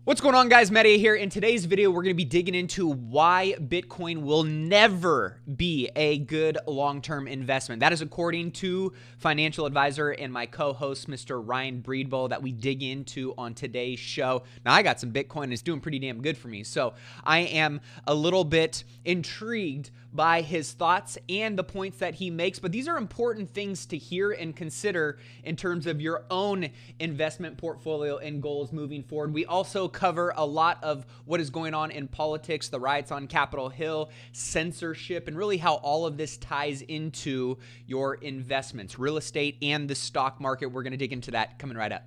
What's going on, guys? Mehdi here. In today's video, we're going to be digging into why Bitcoin will never be a good long-term investment. That is according to financial advisor and my co-host, Mr. Ryan Breedbull, that we dig into on today's show. Now, I got some Bitcoin and it's doing pretty damn good for me. So I am a little bit intrigued by his thoughts and the points that he makes. But these are important things to hear and consider in terms of your own investment portfolio and goals moving forward. We also cover a lot of what is going on in politics, the riots on Capitol Hill, censorship, and really how all of this ties into your investments, real estate, and the stock market. We're going to dig into that coming right up.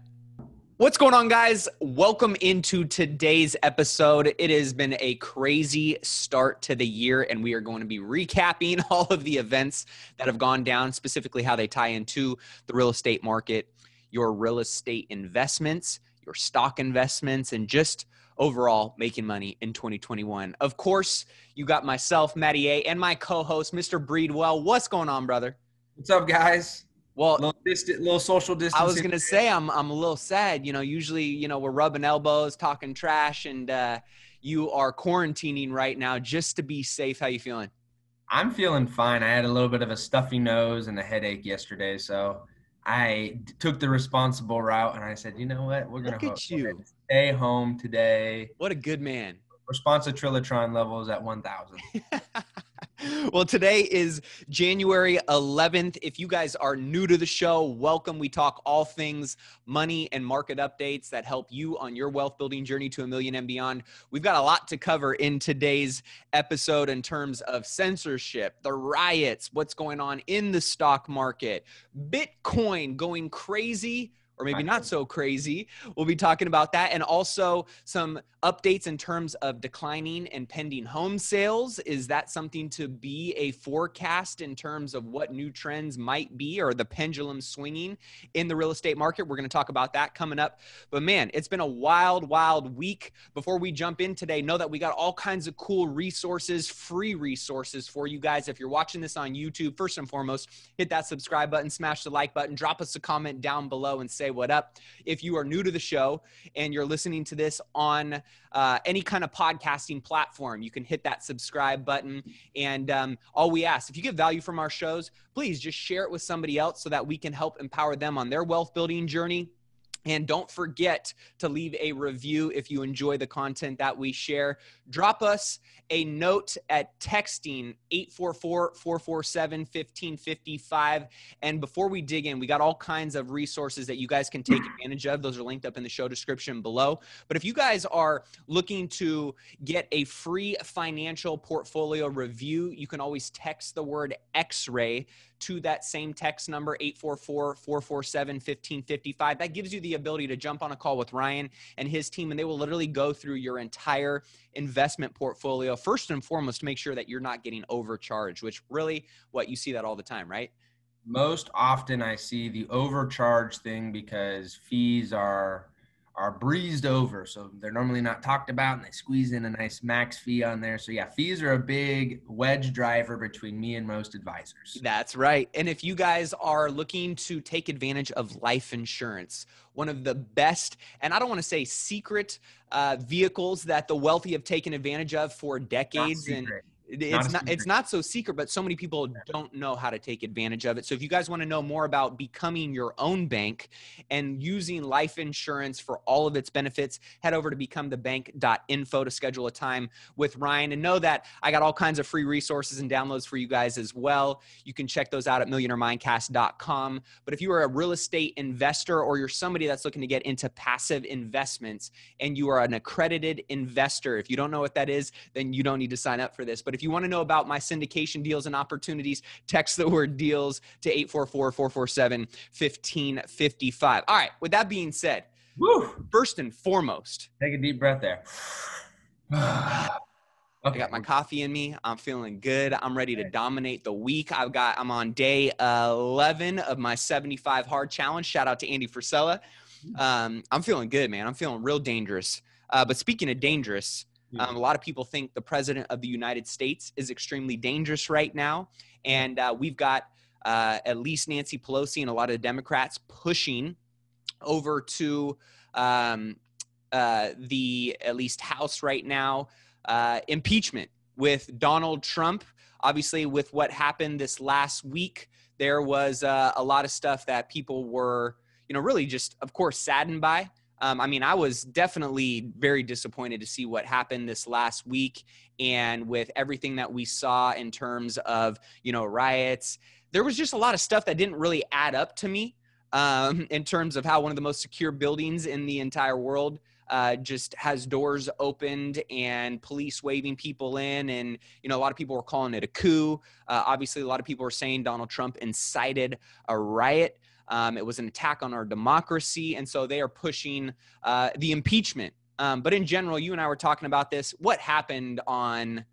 What's going on, guys? Welcome into today's episode. It has been a crazy start to the year, and we are going to be recapping all of the events that have gone down, specifically how they tie into the real estate market, your real estate investments, your stock investments, and just overall making money in 2021. Of course, you got myself, Matty A, and my co-host, Mr. Breedwell. What's going on, brother? What's up, guys? Well, little social distancing. I was going to say, I'm a little sad. Usually, we're rubbing elbows, talking trash, and you are quarantining right now just to be safe. How you feeling? I'm feeling fine. I had a little bit of a stuffy nose and a headache yesterday, so I took the responsible route, and I said, you know what? We're going to stay home today. What a good man. Responsitrilitron levels at 1,000. Well, today is January 11th. If you guys are new to the show, welcome. We talk all things money and market updates that help you on your wealth building journey to $1 million and beyond. We've got a lot to cover in today's episode in terms of censorship, the riots, what's going on in the stock market, Bitcoin going crazy, or maybe not so crazy. We'll be talking about that, and also some updates in terms of declining and pending home sales. Is that something to be a forecast in terms of what new trends might be, or the pendulum swinging in the real estate market? We're going to talk about that coming up. But man, it's been a wild, wild week. Before we jump in today, know that we got all kinds of cool resources, free resources for you guys. If you're watching this on YouTube, first and foremost, hit that subscribe button, smash the like button, drop us a comment down below and say what up. If you are new to the show and you're listening to this on any kind of podcasting platform, you can hit that subscribe button. And all we ask, if you get value from our shows, please just share it with somebody else so that we can help empower them on their wealth building journey. And don't forget to leave a review if you enjoy the content that we share. Drop us a note at texting 844-447-1555. And before we dig in, we got all kinds of resources that you guys can take advantage of. Those are linked up in the show description below. But if you guys are looking to get a free financial portfolio review, you can always text the word XRAY to that same text number, 844-447-1555. That gives you the ability to jump on a call with Ryan and his team, and they will literally go through your entire investment portfolio, first and foremost, to make sure that you're not getting overcharged, which really, you see that all the time, right? Most often I see the overcharge thing because fees are breezed over. So they're normally not talked about, and they squeeze in a nice max fee on there. So yeah, fees are a big wedge driver between me and most advisors. That's right. And if you guys are looking to take advantage of life insurance, one of the best, and I don't want to say secret vehicles that the wealthy have taken advantage of for decades, and it's not so secret, but so many people don't know how to take advantage of it. So if you guys want to know more about becoming your own bank and using life insurance for all of its benefits, head over to becomethebank.info to schedule a time with Ryan, and know that I got all kinds of free resources and downloads for you guys as well. You can check those out at millionaireMindcast.com. But if you are a real estate investor, or you're somebody that's looking to get into passive investments and you are an accredited investor, if you don't know what that is, then you don't need to sign up for this. But if you want to know about my syndication deals and opportunities, text the word deals to 844-447-1555. All right. With that being said, first and foremost, take a deep breath there. I got my coffee in me. I'm feeling good. I'm ready to dominate the week. I'm on day 11 of my 75 hard challenge. Shout out to Andy Frisella. I'm feeling good, man. I'm feeling real dangerous. But speaking of dangerous, a lot of people think the president of the United States is extremely dangerous right now. And we've got at least Nancy Pelosi and a lot of the Democrats pushing over to the at least House right now, impeachment with Donald Trump. Obviously, with what happened this last week, there was a lot of stuff that people were, really just, of course, saddened by. I mean, I was definitely very disappointed to see what happened this last week, and with everything that we saw in terms of, riots, there was just a lot of stuff that didn't really add up to me, in terms of how one of the most secure buildings in the entire world just has doors opened and police waving people in. And, a lot of people were calling it a coup. Obviously, a lot of people were saying Donald Trump incited a riot. It was an attack on our democracy. And so they are pushing the impeachment. But in general, you and I were talking about this. What happened on,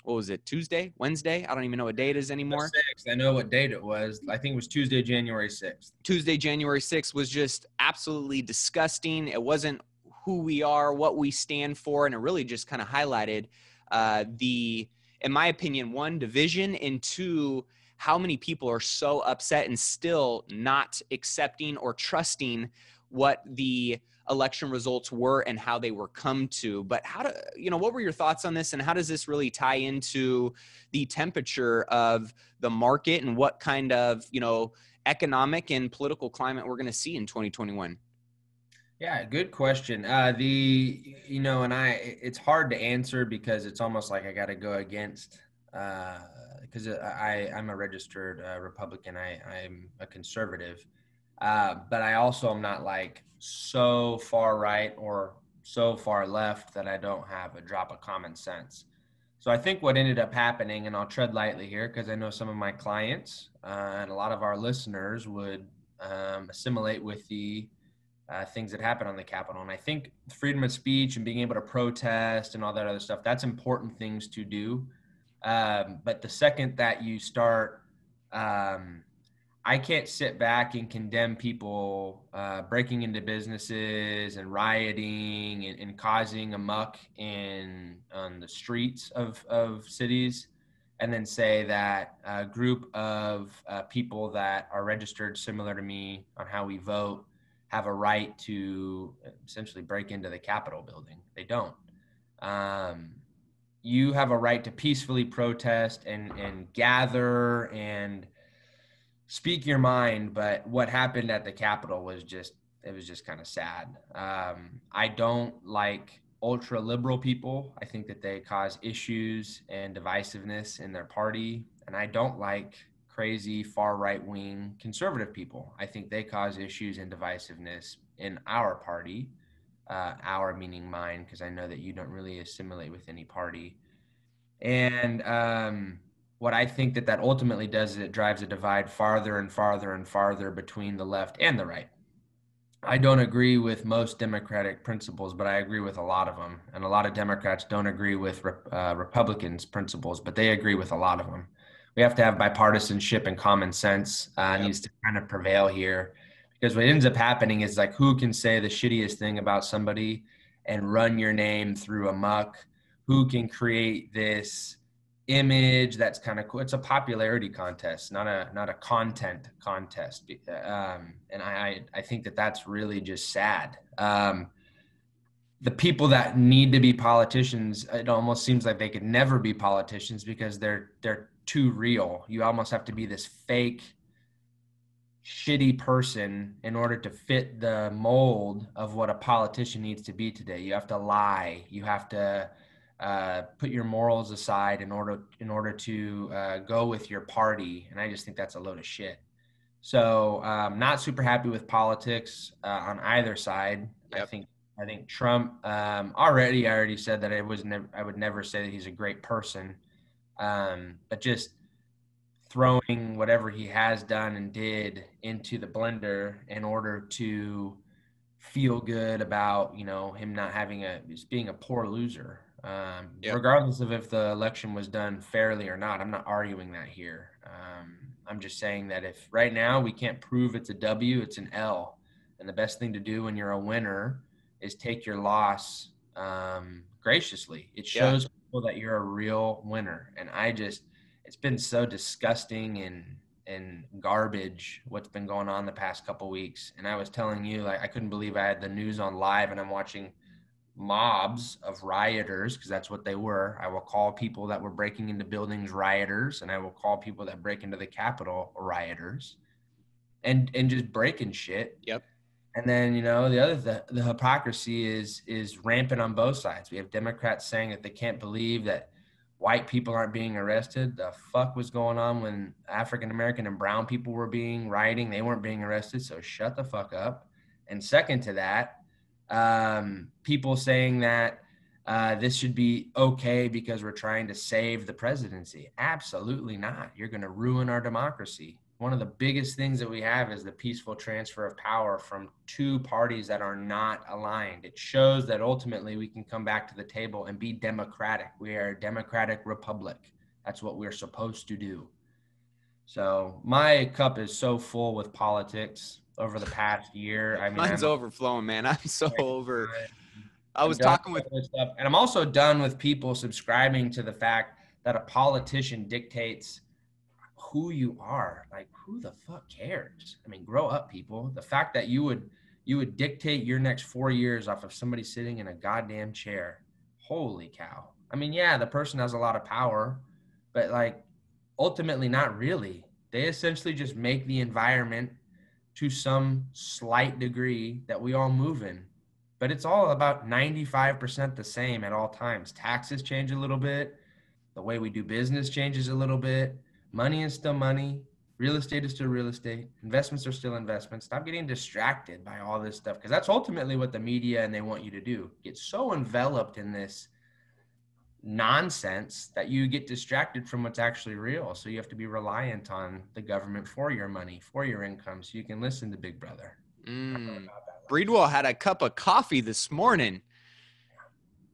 what was it, Tuesday, Wednesday? I don't even know what date it is anymore. The 6th. I know what date it was. I think it was Tuesday, January 6th. Tuesday, January 6th was just absolutely disgusting. It wasn't who we are, what we stand for. And it really just kind of highlighted in my opinion, one, division, and two, how many people are so upset and still not accepting or trusting what the election results were and how they were come to. But what were your thoughts on this, and how does this really tie into the temperature of the market and what kind of, economic and political climate we're going to see in 2021? Yeah, good question. It's hard to answer because it's almost like I got to go against, because I'm a registered Republican. I'm a conservative, but I also am not like so far right or so far left that I don't have a drop of common sense. So I think what ended up happening, and I'll tread lightly here because I know some of my clients and a lot of our listeners would assimilate with the things that happen on the Capitol. And I think freedom of speech and being able to protest and all that other stuff, that's important things to do. But the second that you start, I can't sit back and condemn people breaking into businesses and rioting and causing a muck on the streets of cities, and then say that a group of people that are registered similar to me on how we vote have a right to essentially break into the Capitol building. They don't. You have a right to peacefully protest and gather and speak your mind, but what happened at the Capitol was just kind of sad. I don't like ultra liberal people. I think that they cause issues and divisiveness in their party, and I don't like crazy far right wing conservative people. I think they cause issues and divisiveness in our party, our meaning mine, because I know that you don't really assimilate with any party. And what I think that ultimately does is it drives a divide farther and farther and farther between the left and the right. I don't agree with most Democratic principles, but I agree with a lot of them. And a lot of Democrats don't agree with Republicans' principles, but they agree with a lot of them. We have to have bipartisanship and common sense needs to kind of prevail here, because what ends up happening is like, who can say the shittiest thing about somebody and run your name through a muck? Who can create this image that's kind of cool? It's a popularity contest, not a content contest. And I think that's really just sad. The people that need to be politicians, it almost seems like they could never be politicians because they're too real. You almost have to be this fake, shitty person in order to fit the mold of what a politician needs to be today. You have to lie. You have to put your morals aside in order to go with your party. And I just think that's a load of shit. So not super happy with politics on either side. Yep. I think Trump I already said that I would never say that he's a great person. But just throwing whatever he has done and did into the blender in order to feel good about, him not having being a poor loser. Yep. Regardless of if the election was done fairly or not, I'm not arguing that here. I'm just saying that if right now we can't prove it's a W, it's an L. And the best thing to do when you're a winner is take your loss graciously. It shows people that you're a real winner. And it's been so disgusting and garbage what's been going on the past couple weeks. And I was telling you, like, I couldn't believe I had the news on live and I'm watching mobs of rioters, because that's what they were. I will call people that were breaking into buildings rioters, and I will call people that break into the Capitol rioters, and just breaking shit. Yep. And then, you know, the hypocrisy is rampant on both sides. We have Democrats saying that they can't believe that white people aren't being arrested. The fuck was going on when African American and brown people were rioting? They weren't being arrested. So shut the fuck up. And second to that, people saying that this should be okay because we're trying to save the presidency. Absolutely not. You're going to ruin our democracy. One of the biggest things that we have is the peaceful transfer of power from two parties that are not aligned. It shows that ultimately we can come back to the table and be democratic. We are a democratic republic. That's what we're supposed to do. So my cup is so full with politics over the past year. I mean, mine's overflowing, man. I'm so over. I was done talking with this stuff, and I'm also done with people subscribing to the fact that a politician dictates who you are. Like, who the fuck cares? I mean, grow up, people. The fact that you would dictate your next 4 years off of somebody sitting in a goddamn chair. Holy cow. I mean, yeah, the person has a lot of power, but like ultimately not really. They essentially just make the environment to some slight degree that we all move in. But it's all about 95% the same at all times. Taxes change a little bit. The way we do business changes a little bit. Money is still money. Real estate is still real estate. Investments are still investments. Stop getting distracted by all this stuff, because that's ultimately what the media and they want you to do. Get so enveloped in this nonsense that you get distracted from what's actually real. So you have to be reliant on the government for your money, for your income, so you can listen to Big Brother. Breedwell had a cup of coffee this morning.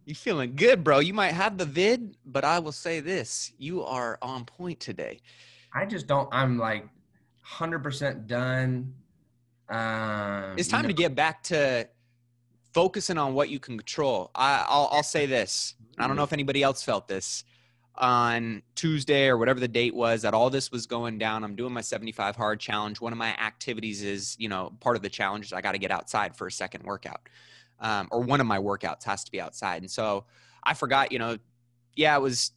You feeling good, bro? You might have the vid, but I will say this: you are on point today. I'm like 100% done. It's time to get back to focusing on what you can control. I'll say this. I don't know if anybody else felt this on Tuesday or whatever the date was that all this was going down. I'm doing my 75 hard challenge. One of my activities is, you know, part of the challenge is I got to get outside for a second workout. Or one of my workouts has to be outside. And so I forgot, you know, yeah, it was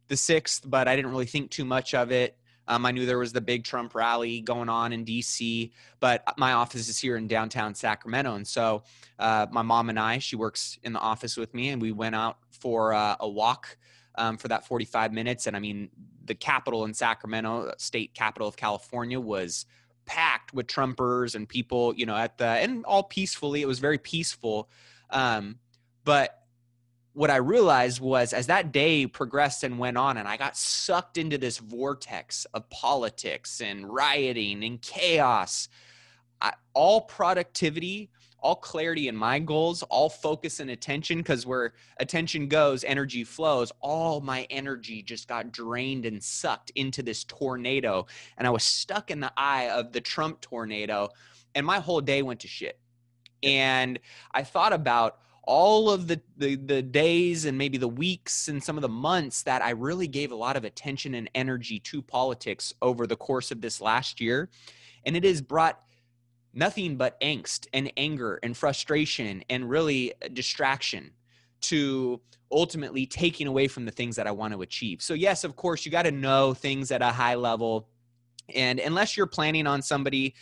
the 6th, but I didn't really think too much of it. I knew there was the big Trump rally going on in DC, but my office is here in downtown Sacramento. And so my mom and I, she works in the office with me, and we went out for a walk for that 45 minutes. And I mean, the capital in Sacramento, state capital of California, was packed with Trumpers and people, you know, and all peacefully. It was very peaceful. But what I realized was, as that day progressed and went on, and I got sucked into this vortex of politics and rioting and chaos, all productivity, all clarity in my goals, all focus and attention, because where attention goes, energy flows. All my energy just got drained and sucked into this tornado. And I was stuck in the eye of the Trump tornado, and my whole day went to shit. And I thought about all of the days and maybe the weeks and some of the months that I really gave a lot of attention and energy to politics over the course of this last year. And it has brought nothing but angst and anger and frustration and really distraction to ultimately taking away from the things that I want to achieve. So yes, of course, you got to know things at a high level. And unless you're planning on somebody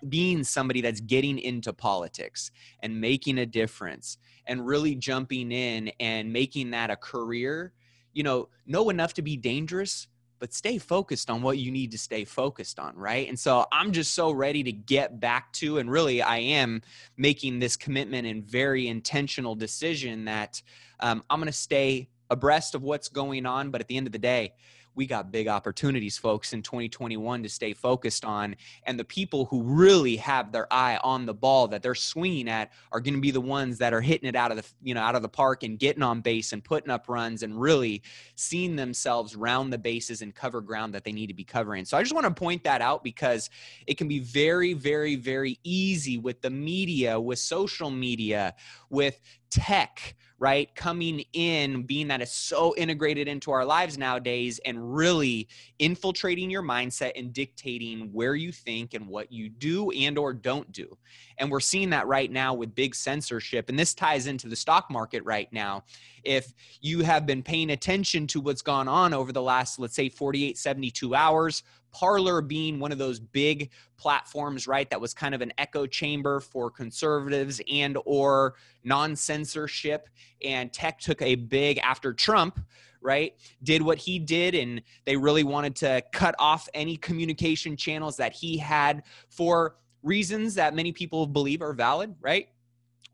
being somebody that's getting into politics and making a difference and really jumping in and making that a career, you know enough to be dangerous, but stay focused on what you need to stay focused on, right? And so I'm just so ready to get back to, and really I am making this commitment and very intentional decision that I'm going to stay abreast of what's going on. But at the end of the day, we got big opportunities, folks, in 2021 to stay focused on. And the people who really have their eye on the ball that they're swinging at are going to be the ones that are hitting it out of the park and getting on base and putting up runs and really seeing themselves round the bases and cover ground that they need to be covering. So I just want to point that out, because it can be very, very, very easy with the media, with social media, with tech, right? Coming in, being that it's so integrated into our lives nowadays and really infiltrating your mindset and dictating where you think and what you do and or don't do. And we're seeing that right now with big censorship. And this ties into the stock market right now. If you have been paying attention to what's gone on over the last, let's say 48, 72 hours, Parler being one of those big platforms, right, that was kind of an echo chamber for conservatives and or non-censorship, and tech took a big, after Trump, right, did what he did, and they really wanted to cut off any communication channels that he had for reasons that many people believe are valid, right?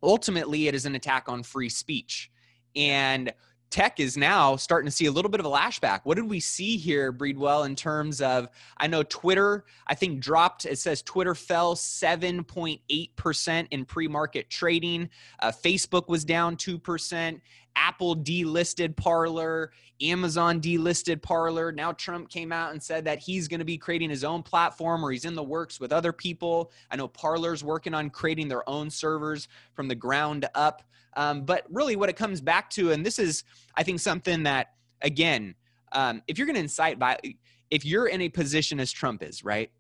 Ultimately, it is an attack on free speech. And tech is now starting to see a little bit of a lashback. What did we see here, Breedwell, in terms of, I know Twitter, I think dropped, it says Twitter fell 7.8% in pre-market trading. Facebook was down 2%. Apple delisted Parler. Amazon delisted Parler. Now Trump came out and said that he's going to be creating his own platform, or he's in the works with other people. I know Parler's working on creating their own servers from the ground up. But really what it comes back to, and this is, I think, something that, again, if you're going to incite by, if you're in a position as Trump is, right,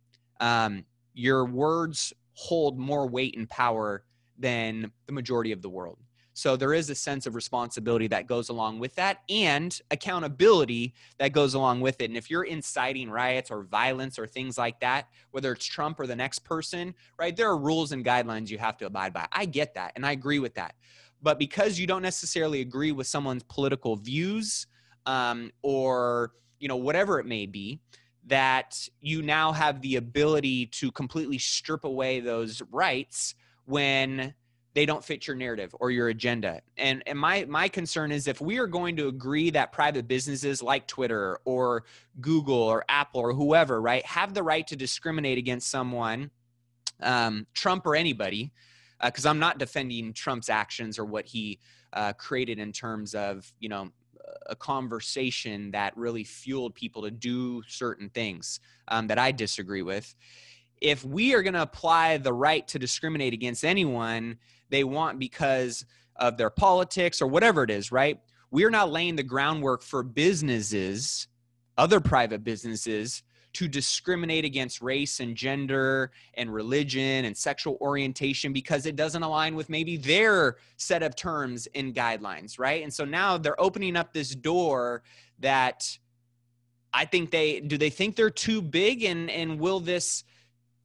your words hold more weight and power than the majority of the world. So there is a sense of responsibility that goes along with that, and accountability that goes along with it. And if you're inciting riots or violence or things like that, whether it's Trump or the next person, right, there are rules and guidelines you have to abide by. I get that, and I agree with that. But because you don't necessarily agree with someone's political views, or, you know, whatever it may be, that you now have the ability to completely strip away those rights when they don't fit your narrative or your agenda. And my concern is, if we are going to agree that private businesses like Twitter or Google or Apple or whoever, right, have the right to discriminate against someone, Trump or anybody, because I'm not defending Trump's actions or what he created in terms of, you know, a conversation that really fueled people to do certain things that I disagree with. If we are going to apply the right to discriminate against anyone they want because of their politics or whatever it is, right, we are not laying the groundwork for businesses, other private businesses, to discriminate against race and gender and religion and sexual orientation because it doesn't align with maybe their set of terms and guidelines, right? And so now they're opening up this door that I think they think they're too big, and will this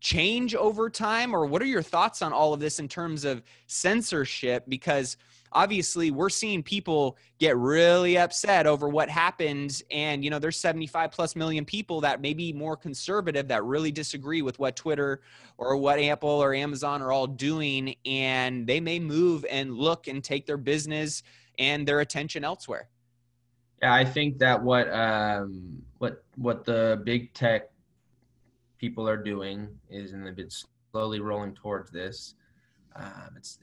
change over time? Or what are your thoughts on all of this in terms of censorship? Because obviously we're seeing people get really upset over what happened. And, you know, there's 75 plus million people that may be more conservative that really disagree with what Twitter or what Apple or Amazon are all doing. And they may move and look and take their business and their attention elsewhere. Yeah, I think that what the big tech people are doing is, and they've been slowly rolling towards this.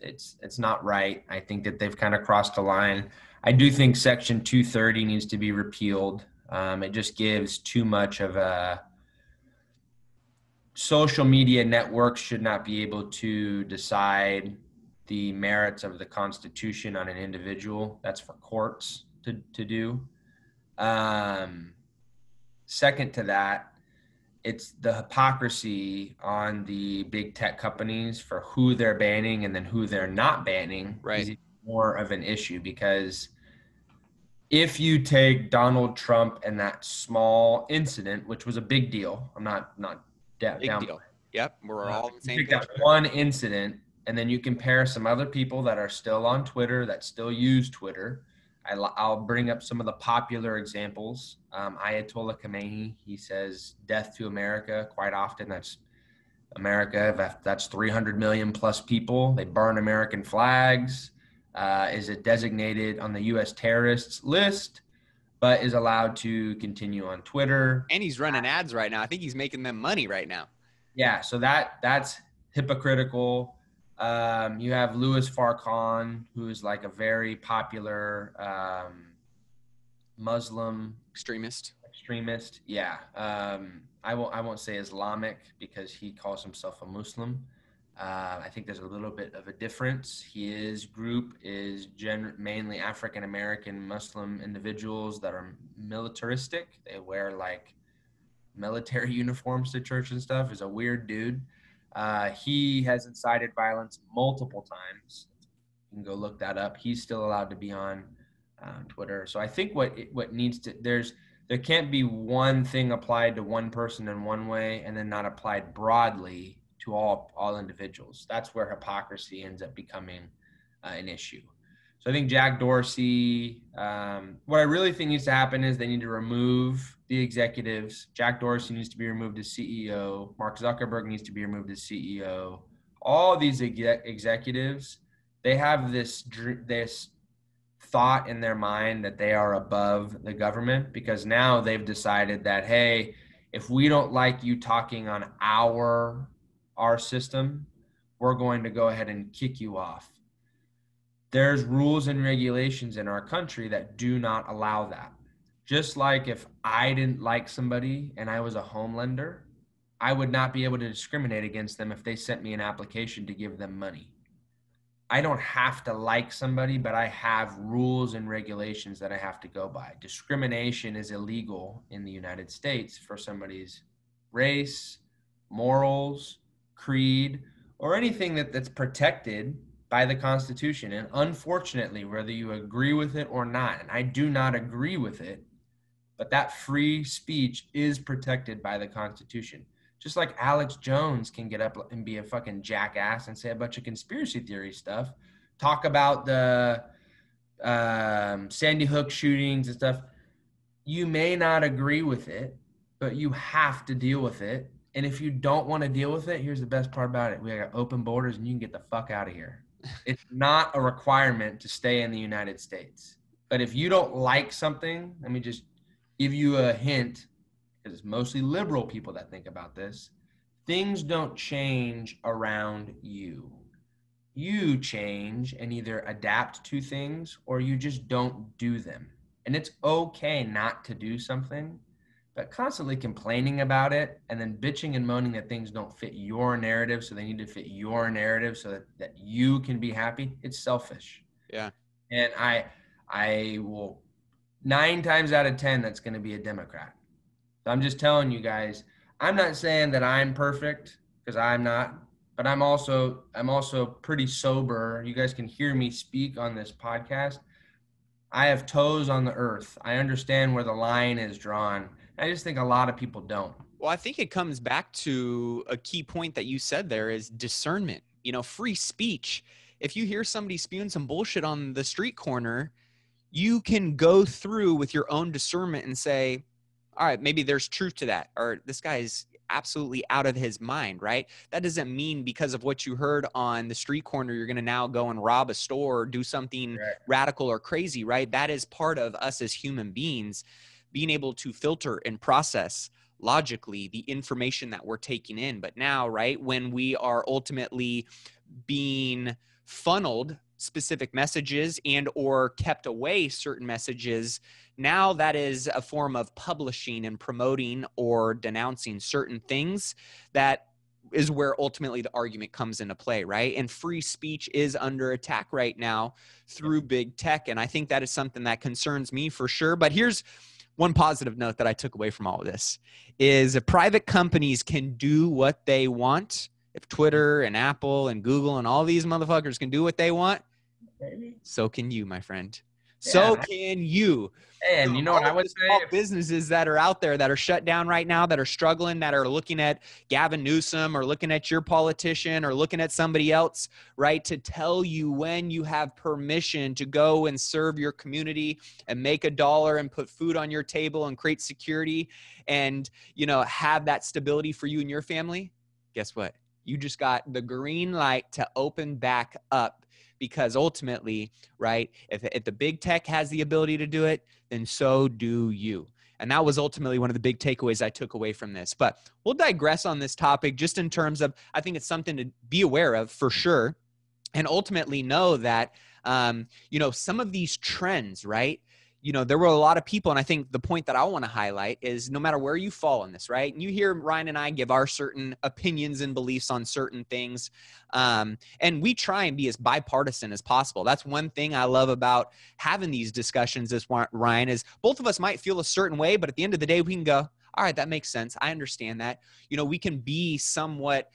It's not right. I think that they've kind of crossed the line. I do think Section 230 needs to be repealed. It just gives too much of a, social media networks should not be able to decide the merits of the Constitution on an individual. That's for courts to do. Second to that, it's the hypocrisy on the big tech companies for who they're banning and then who they're not banning. Right. Is more of an issue, because if you take Donald Trump and that small incident, which was a big deal, I'm not Big down. deal. Yep. We're all on the same Take page. that one incident, and then you compare some other people that are still on Twitter, that still use Twitter. I'll bring up some of the popular examples. Ayatollah Khamenei, he says death to America quite often. That's America. That's 300 million plus people. They burn American flags. Is it designated on the U.S. terrorists list, but is allowed to continue on Twitter. And he's running ads right now. I think he's making them money right now. Yeah, so that's hypocritical. You have Louis Farrakhan, who is like a very popular Muslim Extremist. Yeah. I won't say Islamic because he calls himself a Muslim. I think there's a little bit of a difference. His group is mainly African-American Muslim individuals that are militaristic. They wear like military uniforms to church and stuff. Is a weird dude. He has incited violence multiple times. You can go look that up. He's still allowed to be on Twitter. So I think what needs to there can't be one thing applied to one person in one way and then not applied broadly to all individuals. That's where hypocrisy ends up becoming an issue. So I think Jack Dorsey, what I really think needs to happen is they need to remove the executives. Jack Dorsey needs to be removed as CEO. Mark Zuckerberg needs to be removed as CEO. All these executives, they have this thought in their mind that they are above the government because now they've decided that, hey, if we don't like you talking on our system, we're going to go ahead and kick you off. There's rules and regulations in our country that do not allow that. Just like if I didn't like somebody and I was a home lender, I would not be able to discriminate against them if they sent me an application to give them money. I don't have to like somebody, but I have rules and regulations that I have to go by. Discrimination is illegal in the United States for somebody's race, morals, creed, or anything that's protected by the Constitution. And unfortunately, whether you agree with it or not, and I do not agree with it, but that free speech is protected by the Constitution. Just like Alex Jones can get up and be a fucking jackass and say a bunch of conspiracy theory stuff, talk about the Sandy Hook shootings and stuff. You may not agree with it, but you have to deal with it. And if you don't want to deal with it, here's the best part about it. We got open borders and you can get the fuck out of here. It's not a requirement to stay in the United States. But if you don't like something, let me just give you a hint, because it's mostly liberal people that think about this. Things don't change around you. You change and either adapt to things or you just don't do them. And it's okay not to do something, but constantly complaining about it and then bitching and moaning that things don't fit your narrative, so they need to fit your narrative so that you can be happy, it's selfish. Yeah. And I will 9 times out of 10, that's going to be a Democrat. So I'm just telling you guys, I'm not saying that I'm perfect because I'm not, but I'm also pretty sober. You guys can hear me speak on this podcast. I have toes on the earth. I understand where the line is drawn. I just think a lot of people don't. Well, I think it comes back to a key point that you said there is discernment. You know, free speech. If you hear somebody spewing some bullshit on the street corner, you can go through with your own discernment and say, all right, maybe there's truth to that, or this guy is absolutely out of his mind, right? That doesn't mean because of what you heard on the street corner, you're going to now go and rob a store or do something radical or crazy, right? That is part of us as human beings, being able to filter and process logically the information that we're taking in. But now, right, when we are ultimately being funneled specific messages and or kept away certain messages, now that is a form of publishing and promoting or denouncing certain things. That is where ultimately the argument comes into play, right? And free speech is under attack right now through big tech. And I think that is something that concerns me for sure. But here's one positive note that I took away from all of this is that private companies can do what they want. If Twitter and Apple and Google and all these motherfuckers can do what they want, so can you, my friend. So can you. And you know what I would say? Small businesses that are out there that are shut down right now, that are struggling, that are looking at Gavin Newsom or looking at your politician or looking at somebody else, right, to tell you when you have permission to go and serve your community and make $1 and put food on your table and create security and, you know, have that stability for you and your family. Guess what? You just got the green light to open back up. Because ultimately, right, if the big tech has the ability to do it, then so do you. And that was ultimately one of the big takeaways I took away from this. But we'll digress on this topic just in terms of, I think it's something to be aware of for sure. And ultimately know that, you know, some of these trends, right, there were a lot of people, and I think the point that I want to highlight is no matter where you fall in this, right? And you hear Ryan and I give our certain opinions and beliefs on certain things. And we try and be as bipartisan as possible. That's one thing I love about having these discussions is, Ryan, is both of us might feel a certain way, but at the end of the day, we can go, all right, that makes sense. I understand that. We can be somewhat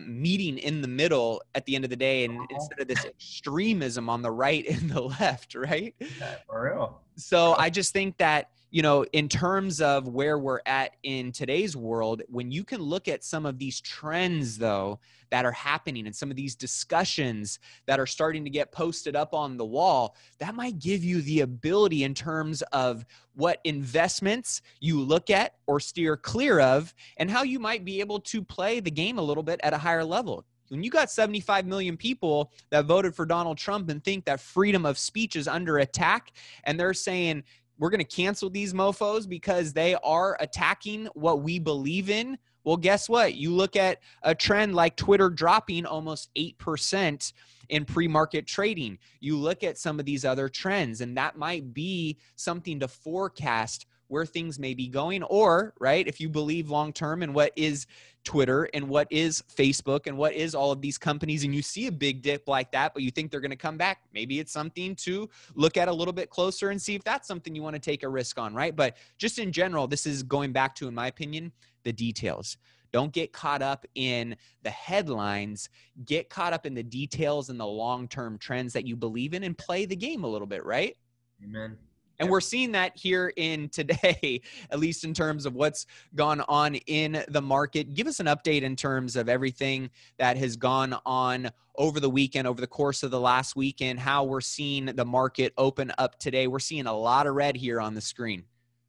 meeting in the middle at the end of the day, and instead of this extremism on the right and the left, right? Yeah, for real. So I just think that, in terms of where we're at in today's world, when you can look at some of these trends, though, that are happening and some of these discussions that are starting to get posted up on the wall, that might give you the ability in terms of what investments you look at or steer clear of, and how you might be able to play the game a little bit at a higher level. When you got 75 million people that voted for Donald Trump and think that freedom of speech is under attack, and they're saying, we're going to cancel these mofos because they are attacking what we believe in. Well, guess what? You look at a trend like Twitter dropping almost 8% in pre-market trading. You look at some of these other trends, and that might be something to forecast where things may be going. Or, right, if you believe long-term in what is Twitter and what is Facebook and what is all of these companies, and you see a big dip like that, but you think they're going to come back, maybe it's something to look at a little bit closer and see if that's something you want to take a risk on, right? But just in general, this is going back to, in my opinion, the details. Don't get caught up in the headlines. Get caught up in the details and the long-term trends that you believe in, and play the game a little bit, right? Amen. And we're seeing that here in today, at least in terms of what's gone on in the market. Give us an update in terms of everything that has gone on over the weekend, over the course of the last weekend, how we're seeing the market open up today. We're seeing a lot of red here on the screen.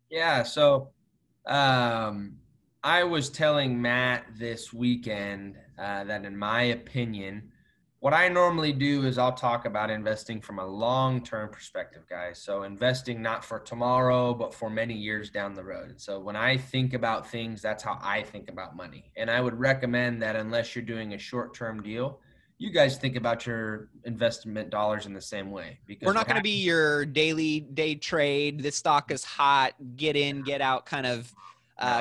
Yeah. So I was telling Matt this weekend that in my opinion, what I normally do is I'll talk about investing from a long-term perspective, guys. So investing not for tomorrow, but for many years down the road. So when I think about things, that's how I think about money. And I would recommend that unless you're doing a short-term deal, you guys think about your investment dollars in the same way. Because we're not going to be your daily day trade. This stock is hot, get in, get out kind of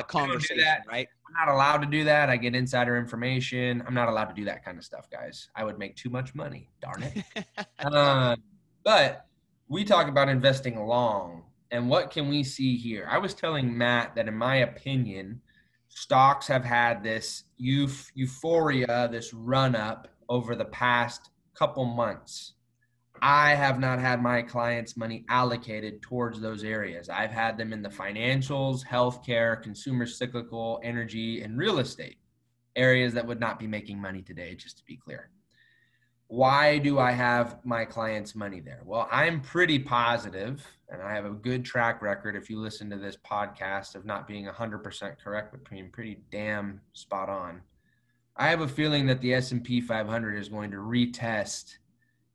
conversation, right? I'm not allowed to do that. I get insider information. I'm not allowed to do that kind of stuff, guys. I would make too much money. Darn it. But we talk about investing long. And what can we see here? I was telling Matt that in my opinion, stocks have had this euphoria, this run up over the past couple months. I have not had my clients' money allocated towards those areas. I've had them in the financials, healthcare, consumer cyclical, energy, and real estate, areas that would not be making money today, just to be clear. Why do I have my clients' money there? Well, I'm pretty positive, and I have a good track record, if you listen to this podcast, of not being 100% correct, but being pretty damn spot on. I have a feeling that the S&P 500 is going to retest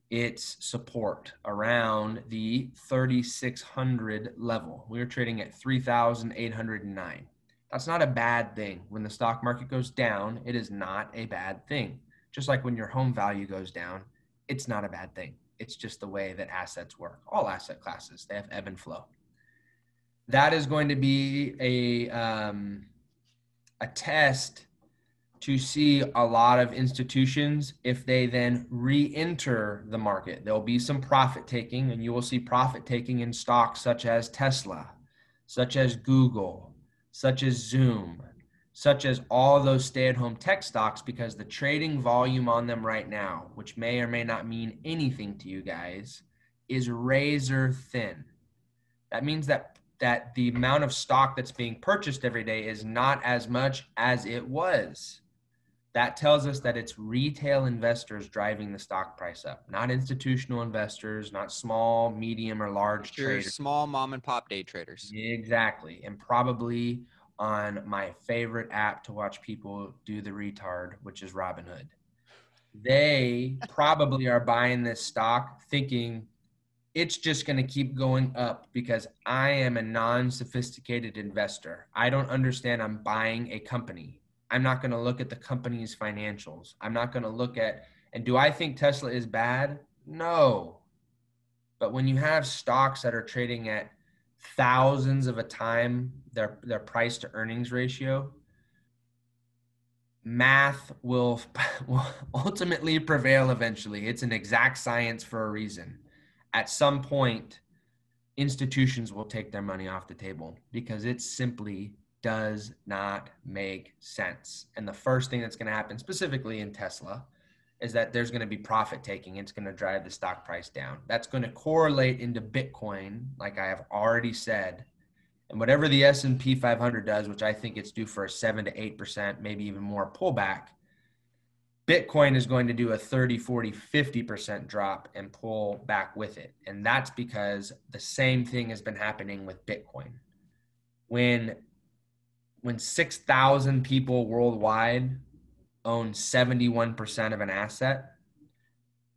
its support around the 3,600 level. We are trading at 3,809. That's not a bad thing. When the stock market goes down, it is not a bad thing. Just like when your home value goes down, it's not a bad thing. It's just the way that assets work. All asset classes, they have ebb and flow. That is going to be a test to see a lot of institutions if they then re-enter the market. There'll be some profit taking, and you will see profit taking in stocks such as Tesla, such as Google, such as Zoom, such as all of those stay-at-home tech stocks, because the trading volume on them right now, which may or may not mean anything to you guys, is razor thin. That means that the amount of stock that's being purchased every day is not as much as it was. That tells us that it's retail investors driving the stock price up, not institutional investors, not small, medium, or large traders. Small mom and pop day traders. Exactly. And probably on my favorite app to watch people do the retard, which is Robinhood. They probably are buying this stock thinking it's just going to keep going up because I am a non-sophisticated investor. I don't understand I'm buying a company. I'm not going to look at the company's financials. I'm not going to look at, and do I think Tesla is bad? No. But when you have stocks that are trading at thousands of a time, their price to earnings ratio, math will ultimately prevail eventually. It's an exact science for a reason. At some point, institutions will take their money off the table because it simply does not make sense. And the first thing that's going to happen, specifically in Tesla, is that there's going to be profit taking. It's going to drive the stock price down. That's going to correlate into Bitcoin, like I have already said. And whatever the S&P 500 does, which I think it's due for a 7 to 8%, maybe even more pullback, Bitcoin is going to do a 30, 40, 50% drop and pull back with it. And that's because the same thing has been happening with Bitcoin. When 6,000 people worldwide own 71% of an asset,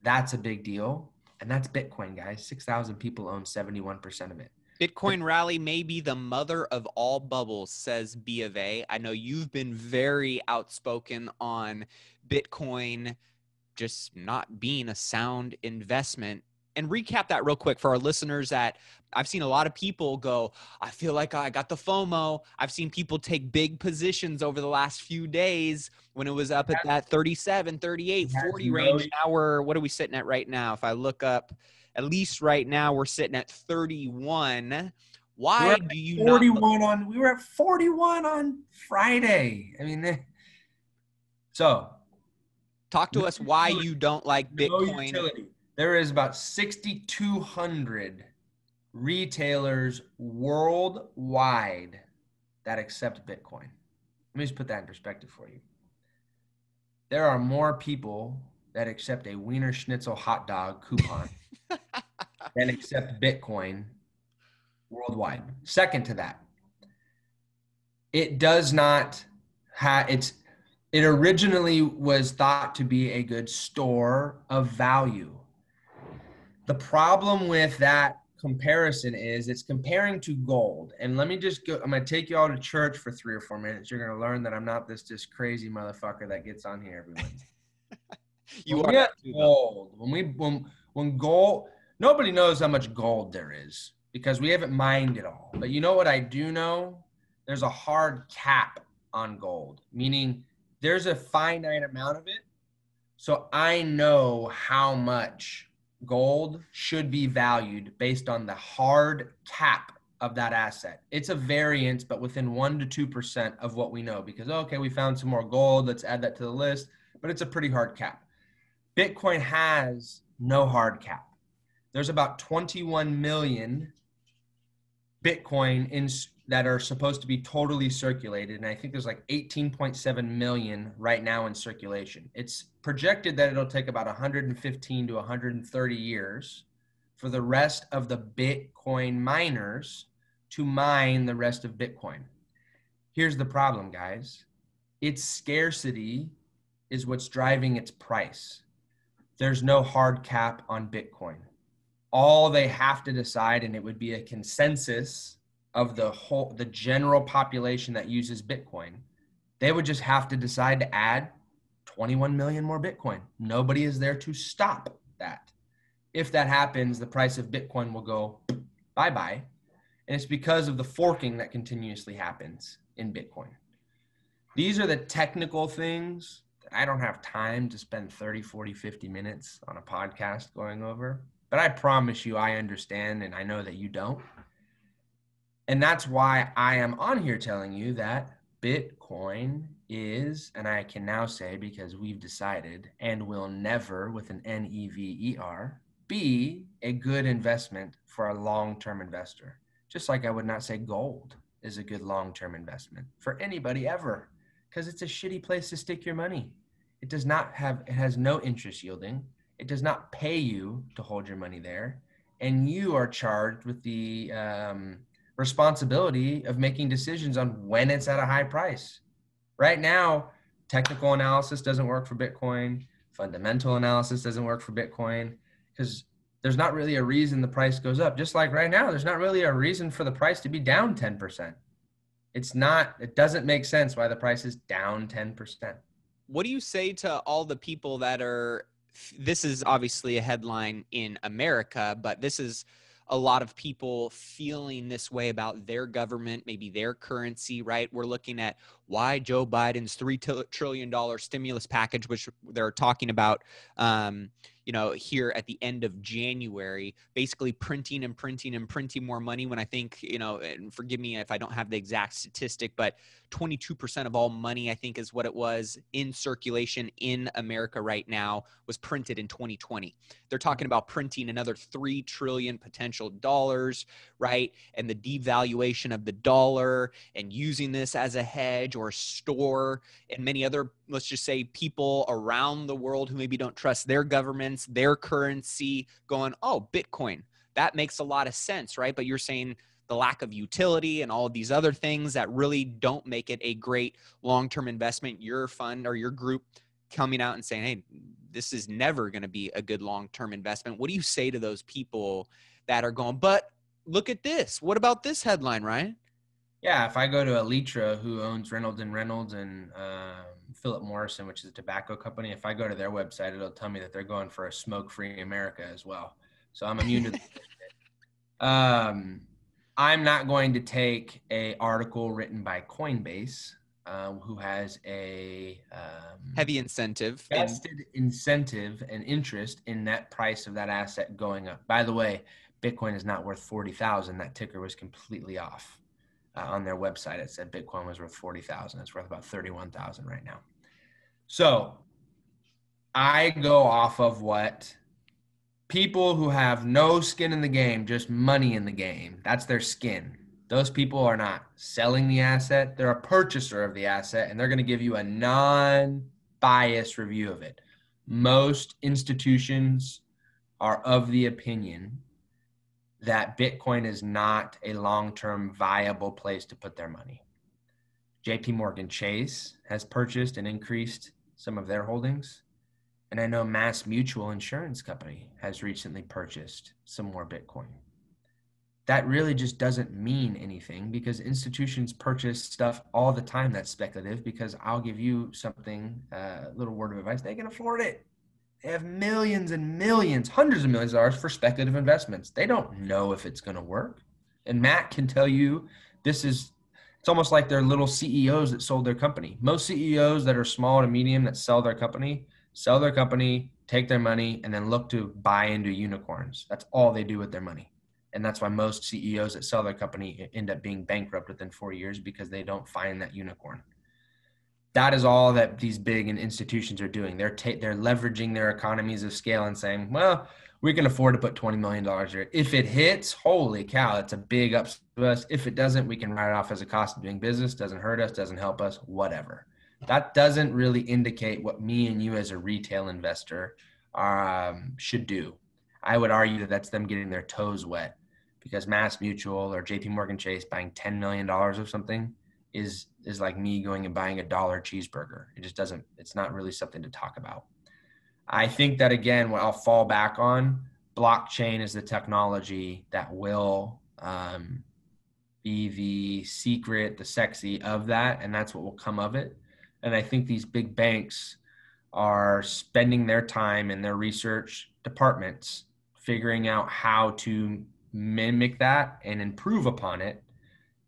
that's a big deal. And that's Bitcoin, guys. 6,000 people own 71% of it. Bitcoin rally may be the mother of all bubbles, says B of A. I know you've been very outspoken on Bitcoin just not being a sound investment. And recap that real quick for our listeners that I've seen a lot of people go, I feel like I got the FOMO. I've seen people take big positions over the last few days when it was up at that 37, 38, 40 range. Now what are we sitting at right now? If I look up, at least right now, we're sitting at 31. Why do you 41 not? We were at 41 on Friday. I mean, so talk to us why you don't like Bitcoin. Utility. There is about 6,200 retailers worldwide that accept Bitcoin. Let me just put that in perspective for you. There are more people that accept a Wiener Schnitzel hot dog coupon than accept Bitcoin worldwide. Second to that, it does not have, it originally was thought to be a good store of value. The problem with that comparison is it's comparing to gold. And let me just go, I'm going to take you all to church for 3 or 4 minutes. You're going to learn that I'm not this crazy motherfucker that gets on here every Wednesday. You are that too, gold. When gold, nobody knows how much gold there is because we haven't mined it all. But you know what I do know? There's a hard cap on gold, meaning there's a finite amount of it. So I know how much gold should be valued based on the hard cap of that asset. It's a variance, but within 1 to 2% of what we know because, okay, we found some more gold. Let's add that to the list, but it's a pretty hard cap. Bitcoin has no hard cap. There's about 21 million Bitcoin that are supposed to be totally circulated. And I think there's like 18.7 million right now in circulation. It's projected that it'll take about 115 to 130 years for the rest of the Bitcoin miners to mine the rest of Bitcoin. Here's the problem, guys. Its scarcity is what's driving its price. There's no hard cap on Bitcoin. All they have to decide, and it would be a consensus of the general population that uses Bitcoin, they would just have to decide to add 21 million more Bitcoin. Nobody is there to stop that. If that happens, the price of Bitcoin will go bye-bye. And it's because of the forking that continuously happens in Bitcoin. These are the technical things that I don't have time to spend 30, 40, 50 minutes on a podcast going over. But I promise you, I understand, and I know that you don't. And that's why I am on here telling you that Bitcoin is, and I can now say because we've decided, and will never, with an NEVER, be a good investment for a long-term investor. Just like I would not say gold is a good long-term investment for anybody ever, because it's a shitty place to stick your money. It has no interest yielding. It does not pay you to hold your money there. And you are charged with the responsibility of making decisions on when it's at a high price. Right now, technical analysis doesn't work for Bitcoin. Fundamental analysis doesn't work for Bitcoin because there's not really a reason the price goes up. Just like right now, there's not really a reason for the price to be down 10%. It doesn't make sense why the price is down 10%. What do you say to all the people that are this is obviously a headline in America, but this is a lot of people feeling this way about their government, maybe their currency, right? We're looking at why Joe Biden's $3 trillion stimulus package, which they're talking about, here at the end of January, basically printing and printing and printing more money, when I think, and forgive me if I don't have the exact statistic, but 22% of all money, I think, is what it was in circulation in America right now, was printed in 2020. They're talking about printing another 3 trillion potential dollars, right? And the devaluation of the dollar, and using this as a hedge or store, and many other, let's just say, people around the world who maybe don't trust their governments, their currency, going, oh, Bitcoin, that makes a lot of sense, right? But you're saying the lack of utility and all of these other things that really don't make it a great long-term investment. Your fund or your group coming out and saying, hey, this is never going to be a good long-term investment. What do you say to those people that are going, but look at this? What about this headline, Ryan? Yeah, if I go to Alitra, who owns Reynolds and Reynolds, and Philip Morrison, which is a tobacco company, if I go to their website, it'll tell me that they're going for a smoke-free America as well. So I'm immune to I'm not going to take a article written by Coinbase, who has a heavy incentive vested incentive and interest in that price of that asset going up. By the way, Bitcoin is not worth 40,000. That ticker was completely off. On their website, it said Bitcoin was worth 40,000. It's worth about 31,000 right now. So I go off of what people who have no skin in the game, just money in the game, that's their skin. Those people are not selling the asset. They're a purchaser of the asset, and they're going to give you a non-biased review of it. Most institutions are of the opinion that Bitcoin is not a long-term viable place to put their money. JP Morgan Chase has purchased and increased some of their holdings. And I know Mass Mutual Insurance Company has recently purchased some more Bitcoin. That really just doesn't mean anything, because institutions purchase stuff all the time that's speculative. Because I'll give you something, a little word of advice, they can afford it. They have millions and millions, hundreds of millions of dollars for speculative investments. They don't know if it's going to work. And Matt can tell you it's almost like they're little CEOs that sold their company. Most CEOs that are small to medium that sell their company, take their money, and then look to buy into unicorns. That's all they do with their money. And that's why most CEOs that sell their company end up being bankrupt within 4 years, because they don't find that unicorn. That is all that these big institutions are doing. They're leveraging their economies of scale and saying, well, we can afford to put $20 million here. If it hits, holy cow, that's a big upside to us. If it doesn't, we can write it off as a cost of doing business. Doesn't hurt us, doesn't help us, whatever. That doesn't really indicate what me and you as a retail investor should do. I would argue that that's them getting their toes wet, because Mass Mutual or JP Morgan Chase buying $10 million of something is like me going and buying $1 cheeseburger. It just doesn't, it's not really something to talk about. I think that, again, what I'll fall back on, blockchain is the technology that will be the secret, the sexy of that, and that's what will come of it. And I think these big banks are spending their time in their research departments figuring out how to mimic that and improve upon it,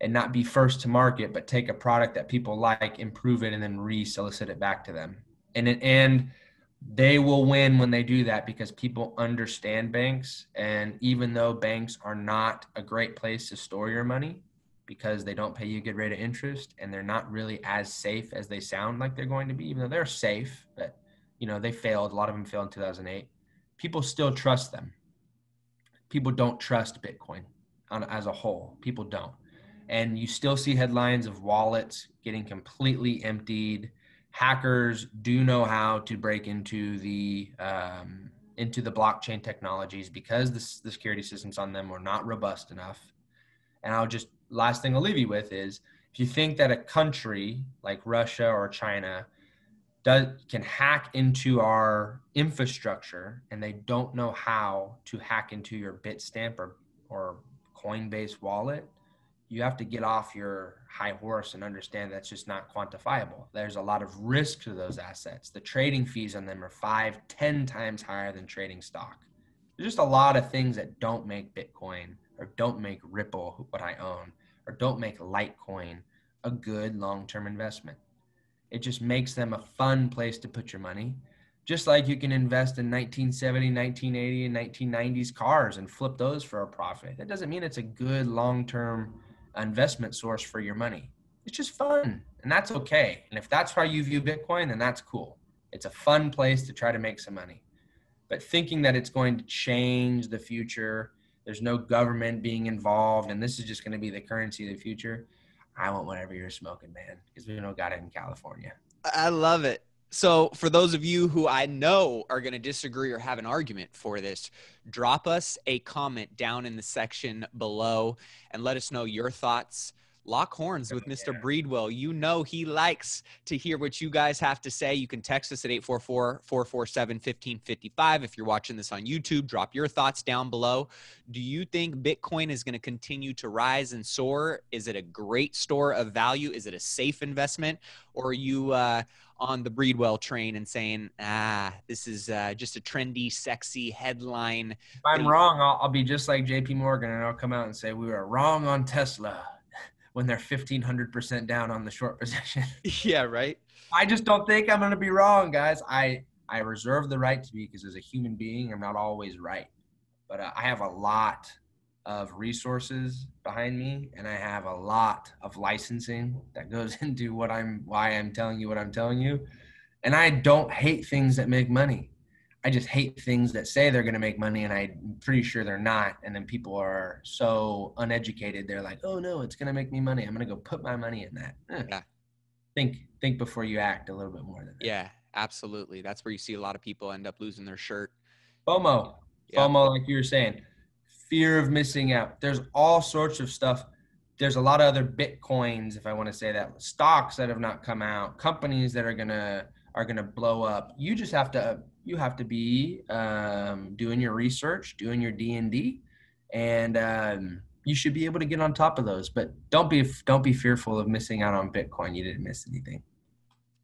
and not be first to market, but take a product that people like, improve it, and then re-solicit it back to them. And they will win when they do that, because people understand banks. And even though banks are not a great place to store your money, because they don't pay you a good rate of interest, and they're not really as safe as they sound like they're going to be, even though they're safe, but they failed. A lot of them failed in 2008. People still trust them. People don't trust Bitcoin as a whole. People don't. And you still see headlines of wallets getting completely emptied. Hackers do know how to break into the blockchain technologies, because the security systems on them were not robust enough. And last thing I'll leave you with is, if you think that a country like Russia or China can hack into our infrastructure, and they don't know how to hack into your Bitstamp or Coinbase wallet, you have to get off your high horse and understand that's just not quantifiable. There's a lot of risk to those assets. The trading fees on them are 5-10 times higher than trading stock. There's just a lot of things that don't make Bitcoin or don't make Ripple, what I own, or don't make Litecoin a good long-term investment. It just makes them a fun place to put your money. Just like you can invest in 1970, 1980, and 1990s cars and flip those for a profit. That doesn't mean it's a good long-term investment source for your money. It's just fun, and that's okay. And if that's how you view Bitcoin, then that's cool. It's a fun place to try to make some money. But thinking that it's going to change the future, there's no government being involved, and this is just going to be the currency of the future. I want whatever you're smoking, man, because we don't got it in California. I love it. So for those of you who I know are going to disagree or have an argument for this, drop us a comment down in the section below and let us know your thoughts. Lock horns with Mr. Breedwell. You know he likes to hear what you guys have to say. You can text us at 844-447-1555. If you're watching this on YouTube, drop your thoughts down below. Do you think Bitcoin is going to continue to rise and soar? Is it a great store of value? Is it a safe investment? Or are you on the Breedwell train and saying, this is just a trendy, sexy headline? If I'm wrong, I'll be just like JP Morgan, and I'll come out and say we were wrong on Tesla when they're 1,500% down on the short position. Yeah, right. I just don't think I'm going to be wrong, guys. I reserve the right to be, because as a human being, I'm not always right. But I have a lot of resources behind me, and I have a lot of licensing that goes into why I'm telling you what I'm telling you. And I don't hate things that make money. I just hate things that say they're going to make money, and I'm pretty sure they're not. And then people are so uneducated. They're like, oh, no, it's going to make me money. I'm going to go put my money in that. Yeah. Think before you act a little bit more than that. Yeah, absolutely. That's where you see a lot of people end up losing their shirt. FOMO. Yeah. FOMO, like you were saying. Fear of missing out. There's all sorts of stuff. There's a lot of other Bitcoins, if I want to say that, stocks that have not come out, companies that are gonna blow up. You just have to be doing your research, doing your D&D, and you should be able to get on top of those. But don't be fearful of missing out on Bitcoin. You didn't miss anything.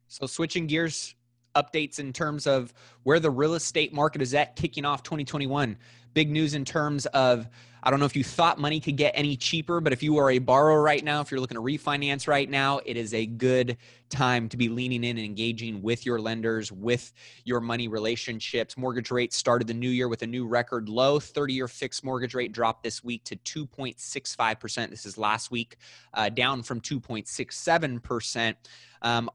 So switching gears, updates in terms of where the real estate market is at kicking off 2021. Big news in terms of, I don't know if you thought money could get any cheaper, but if you are a borrower right now, if you're looking to refinance right now, it is a good time to be leaning in and engaging with your lenders, with your money relationships. Mortgage rates started the new year with a new record low. 30-year fixed mortgage rate dropped this week to 2.65%. This is last week, down from 2.67%.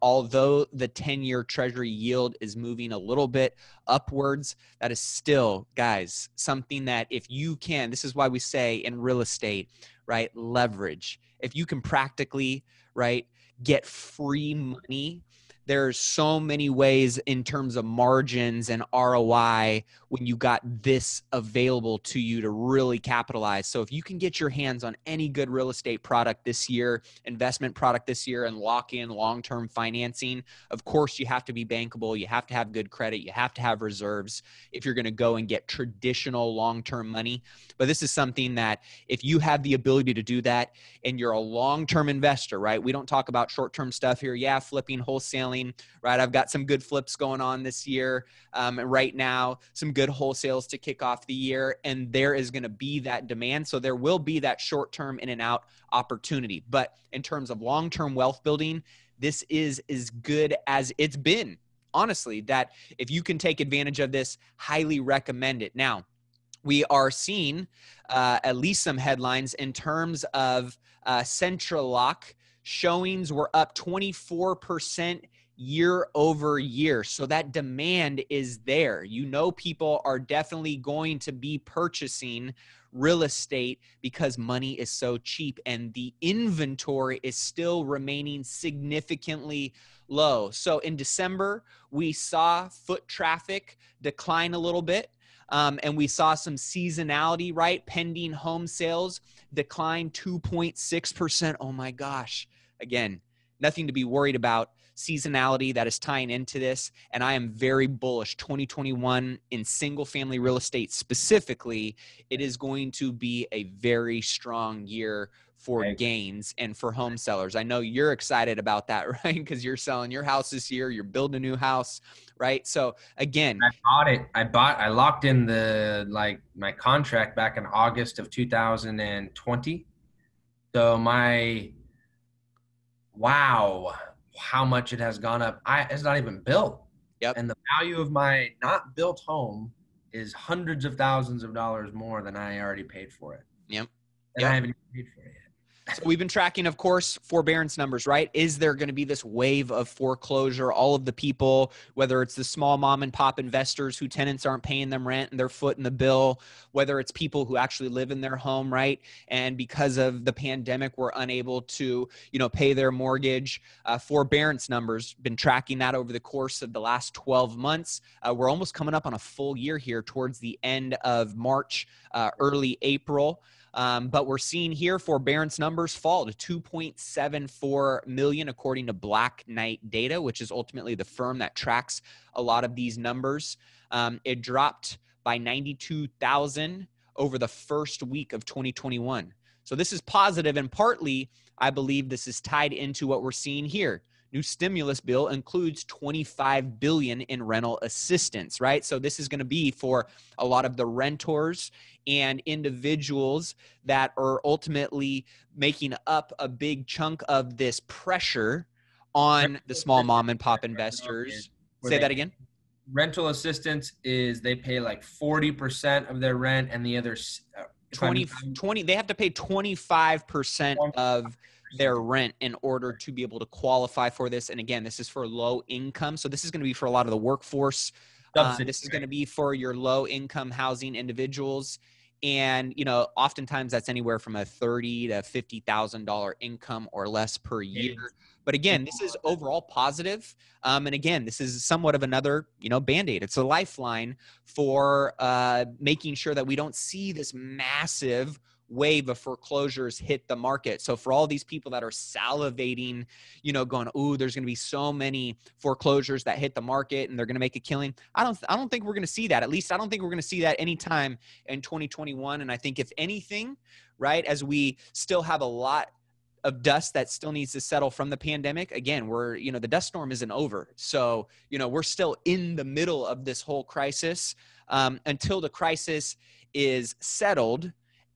Although the 10-year treasury yield is moving a little bit upwards, that is still, guys, something that if you can, this is why we say in real estate, right, leverage. If you can practically, right, get free money, there's so many ways in terms of margins and ROI when you got this available to you to really capitalize. So if you can get your hands on any good real estate product this year, investment product this year, and lock in long-term financing, of course you have to be bankable. You have to have good credit. You have to have reserves if you're going to go and get traditional long-term money. But this is something that if you have the ability to do that and you're a long-term investor, right? We don't talk about short-term stuff here. Yeah, flipping, wholesaling, right? I've got some good flips going on this year right now, some good wholesales to kick off the year, and there is going to be that demand. So there will be that short-term in and out opportunity. But in terms of long-term wealth building, this is as good as it's been, honestly, that if you can take advantage of this, highly recommend it. Now, we are seeing at least some headlines in terms of Central Lock showings were up 24% year over year. So that demand is there. You know, people are definitely going to be purchasing real estate because money is so cheap and the inventory is still remaining significantly low. So in December, we saw foot traffic decline a little bit. And we saw some seasonality, right? Pending home sales decline 2.6%. Oh my gosh. Again, nothing to be worried about. Seasonality that is tying into this. And I am very bullish 2021 in single family real estate specifically. It is going to be a very strong year for gains and for home sellers. I know you're excited about that, right? Because you're selling your house this year, you're building a new house, right? So again, I bought it. I locked in my contract back in August of 2020. So wow, how much it has gone up. It's not even built. yep, And the value of my not built home is hundreds of thousands of dollars more than I already paid for it. yep, And I yep. haven't even paid for it yet. So we've been tracking, of course, forbearance numbers, right? Is there going to be this wave of foreclosure? All of the people, whether it's the small mom and pop investors who tenants aren't paying them rent and they're footing the bill, whether it's people who actually live in their home, right? And because of the pandemic, were unable to, pay their mortgage. Forbearance numbers, been tracking that over the course of the last 12 months. We're almost coming up on a full year here towards the end of March, early April. But we're seeing here forbearance numbers fall to 2.74 million, according to Black Knight Data, which is ultimately the firm that tracks a lot of these numbers. It dropped by 92,000 over the first week of 2021. So this is positive, and partly, I believe this is tied into what we're seeing here. New stimulus bill includes $25 billion in rental assistance, right? So this is going to be for a lot of the renters and individuals that are ultimately making up a big chunk of this pressure on the small mom and pop investors. Say that again. Rental assistance is they pay like 40% of their rent, and the other 20, they have to pay 25% of their rent in order to be able to qualify for this. And again, this is for low income. So this is going to be for a lot of the workforce. This is going to be for your low income housing individuals. And, oftentimes that's anywhere from a $30,000 to $50,000 income or less per year. But again, this is overall positive. And again, this is somewhat of another, Band-Aid. It's a lifeline for making sure that we don't see this massive wave of foreclosures hit the market. So for all these people that are salivating, going, ooh, there's going to be so many foreclosures that hit the market and they're going to make a killing. I don't think we're going to see that. At least I don't think we're going to see that anytime in 2021. And I think if anything, right, as we still have a lot of dust that still needs to settle from the pandemic, again, the dust storm isn't over. So, we're still in the middle of this whole crisis until the crisis is settled.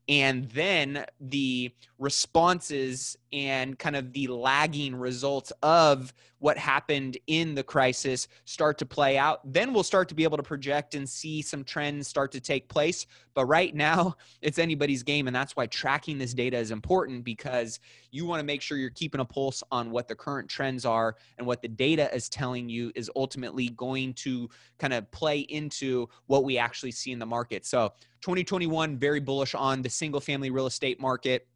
And then the responses and kind of the lagging results of what happened in the crisis start to play out. Then we'll start to be able to project and see some trends start to take place. But right now, it's anybody's game. And that's why tracking this data is important, because you want to make sure you're keeping a pulse on what the current trends are and what the data is telling you is ultimately going to kind of play into what we actually see in the market. So 2021, very bullish on the single family real estate market.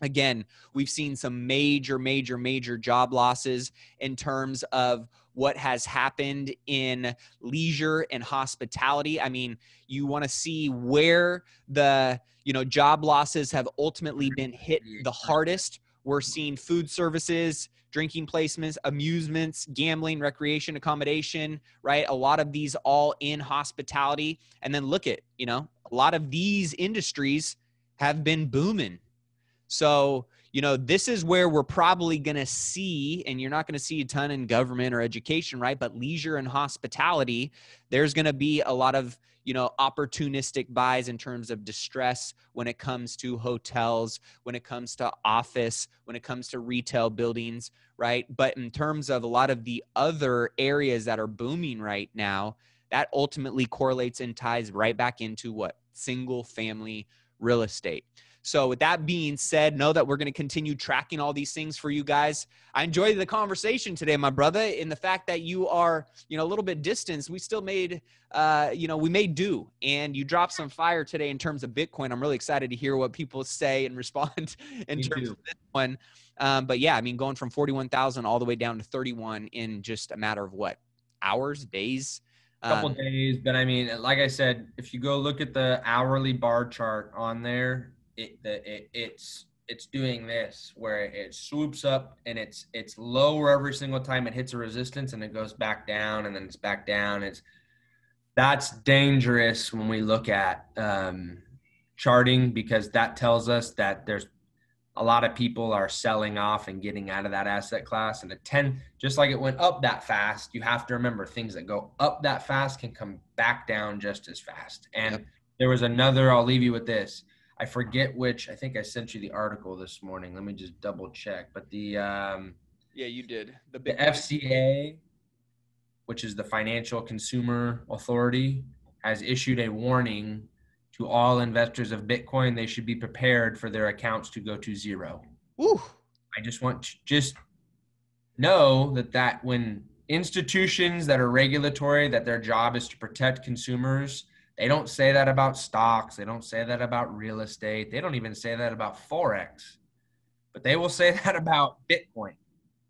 Again, we've seen some major job losses in terms of what has happened in leisure and hospitality. I mean, you want to see where the, job losses have ultimately been hit the hardest. We're seeing food services, drinking placements, amusements, gambling, recreation, accommodation, right? A lot of these all in hospitality. And then look at, a lot of these industries have been booming. So, this is where we're probably going to see, and you're not going to see a ton in government or education, right? But leisure and hospitality, there's going to be a lot of, opportunistic buys in terms of distress when it comes to hotels, when it comes to office, when it comes to retail buildings, right? But in terms of a lot of the other areas that are booming right now, that ultimately correlates and ties right back into what? Single family real estate. So with that being said, know that we're going to continue tracking all these things for you guys. I enjoyed the conversation today, my brother, in the fact that you are, a little bit distanced. We still made, we made do, and you dropped some fire today in terms of Bitcoin. I'm really excited to hear what people say and respond in terms of this one. But yeah, I mean, going from 41,000 all the way down to 31 in just a matter of what? Hours, days? Couple days. But I mean, like I said, if you go look at the hourly bar chart on there, it's doing this where it swoops up and it's lower every single time it hits a resistance, and it goes back down, and then it's back down. That's dangerous when we look at charting, because that tells us that there's a lot of people are selling off and getting out of that asset class. And just like it went up that fast, you have to remember things that go up that fast can come back down just as fast. And Yep. there was another, I'll leave you with this. I forget which, I think I sent you the article this morning. Let me just double check. But Yeah, you did. the FCA, which is the Financial Consumer Authority, has issued a warning to all investors of Bitcoin. They should be prepared for their accounts to go to zero. Woo. I just want to just know that when institutions that are regulatory, that their job is to protect consumers, they don't say that about stocks. They don't say that about real estate. They don't even say that about Forex, but they will say that about Bitcoin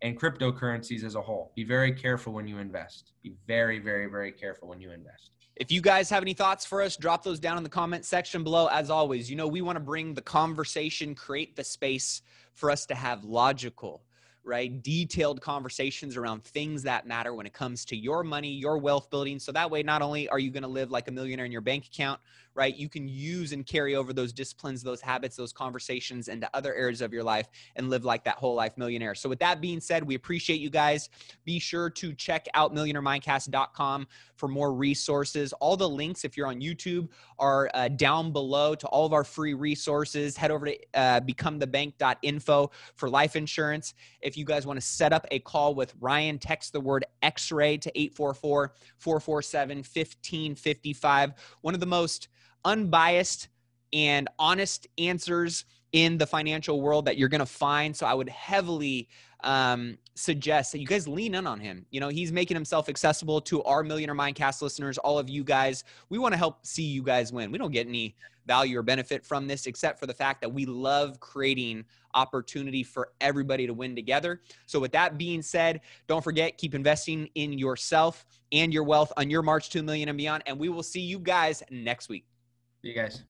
and cryptocurrencies as a whole. Be very careful when you invest. Be very, very, very careful when you invest. If you guys have any thoughts for us, drop those down in the comment section below. As always, we want to bring the conversation, create the space for us to have logical, right, detailed conversations around things that matter when it comes to your money, your wealth building. So that way, not only are you going to live like a millionaire in your bank account, right, you can use and carry over those disciplines, those habits, those conversations into other areas of your life and live like that whole life millionaire. So with that being said, we appreciate you guys. Be sure to check out millionairemindcast.com for more resources. All the links, if you're on YouTube, are down below to all of our free resources. Head over to becomethebank.info for life insurance. If you guys want to set up a call with Ryan, text the word XRAY to 844-447-1555. One of the most unbiased and honest answers in the financial world that you're going to find. So I would heavily suggest that you guys lean in on him. He's making himself accessible to our Millionaire Mindcast listeners, all of you guys. We want to help see you guys win. We don't get any value or benefit from this except for the fact that we love creating opportunity for everybody to win together. So with that being said, don't forget, keep investing in yourself and your wealth on your March to $1 million and beyond. And we will see you guys next week. See you guys.